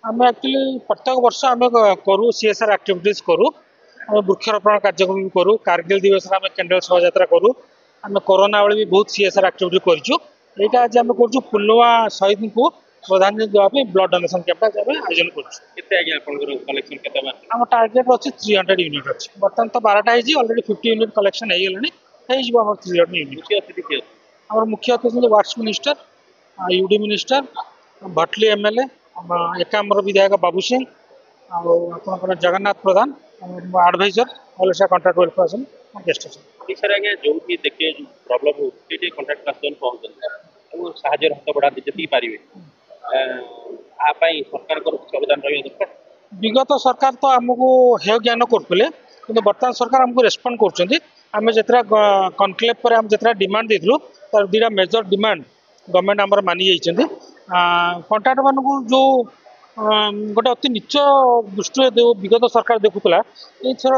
आम एक्चुअली प्रत्येक वर्ष आम करूँ सीएसआर एक्टिविटीज करूँ आम वृक्षरोपण कार्यक्रम भी करूँ कारगिल दिवस आम कैंडल शोभा करूँ आम कोरोना बेले भी बहुत सीएसआर एक्टिविटी करूँ यहाँ आज आम कर पुलवामा शहीद को श्रद्धांजलि देवाई ब्लड डोनेशन कैंप आयोजन कर आम टार्गेट अच्छी 300 यूनिट अच्छी बर्तमान तो 12टा अलरेडी 50 यूनिट कलेक्शन हो 300 यूनिट आम मुख्य अतिथि works minister UD minister Bhatli MLA Ekamra विधायक बाबू सिंह आपर Jagannath Pradhan adviser all Odisha contract welfare guest अच्छे सर आज्ञा जो देखे प्रॉब्लम हो कॉन्ट्रैक्ट पर्सन पहुंचते साहय हाथ बढ़ा जी पारे सरकार अवदान रहा दरकार विगत सरकार तो आमको हेय ज्ञान करते कि बर्तमान सरकार आमको रेस्पॉन्ड करें जितना कनक्लेव पर आम जितना डिमांड देलु तार दुटा मेजर डिमांड गवर्नमेंट आमर मानि जाइए कॉन्ट्रैक्टर मान जो गोटे अति नीच दृष्टि विगत सरकार देखुला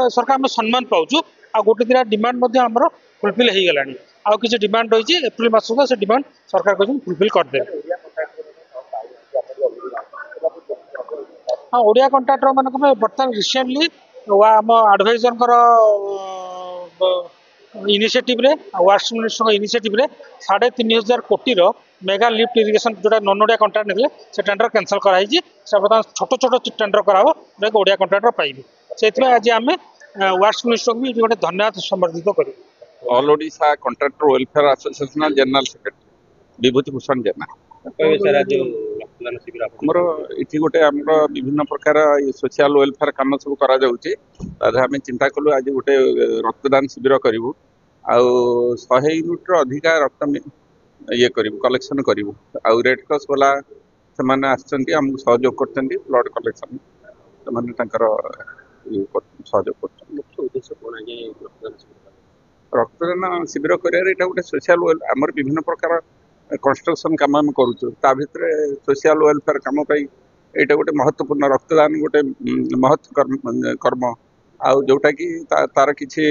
सरकार आम सम्मान पाचु आ गोटे दुटा डिमांड आमर फुलफिल हो गला आउ किसी डिमांड रही एप्रिल मास सुधा से डिमांड सरकार कहते फुलफिल करदे हाँ ओडिया कॉन्ट्रैक्टर मानक बर्तमान रिसेंटली आम आडभाइजर इनिशिएटिव रे वार्ड्स मिनिस्टर इनिशिएटिव रे 3500 कोटी मेगा लिफ्ट इरिगेशन जो नॉन ओडिया कॉन्ट्रैक्ट निकले से टेंडर कैंसल कराई बर्तमान छोट छोट टेंडर कराव जो ओडिया कॉन्ट्रैक्टर पाइबे से आज आम वार्ड्स मिनिस्टर भी गोटे धन्यवाद संबर्धित कर all Odisha contractor welfare association general secretary Bibhuti Bhushan Jena आमर ये गोटे आम विभिन्न प्रकार सोशल वेलफेयर कम सब करें चिंता कलु आज गोटे रक्तदान शिविर करूँ आउ 100 यूनिट अधिका रक्त ये करूँ कलेक्शन करूँ आउ रेड क्रॉस वाला से आमको सहयोग कर ब्लड कलेक्शन सहयोग कर रक्तदान शिविर कर गोटे सोशल आमर विभिन्न प्रकार कंस्ट्रक्शन कम आम करुँ सोशल वेलफेयर कम यहाँ गोटे महत्वपूर्ण रक्तदान गोटे महत्व कर्म आउ जोटा कि तार किसी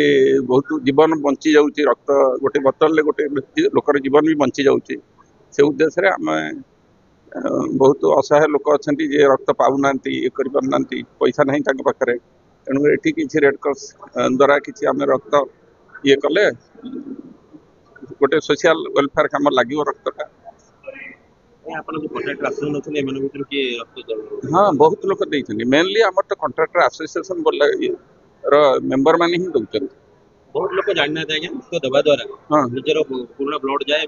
बहुत जीवन बंची जाऊँगी रक्त गोटे बोतल गोटे लोकर जीवन भी बंची जाऊँगी से उद्देश्य आम बहुत असहाय लोक अच्छा जे रक्त पाऊना ये करना पैसा ना पाखे तेणु ये किसी रेड क्रॉस द्वारा किसी आम रक्त ये कले गोटे सोशल वेलफेयर कम लगे रक्तटा हाँ बहुत लोग देते मेनली आम तो कॉन्ट्रैक्टर एसोसिएशन बोला मेंबर मान ही दौरान बहुत लोग जाना दवा द्वारा निजर पुराना ब्लड जाए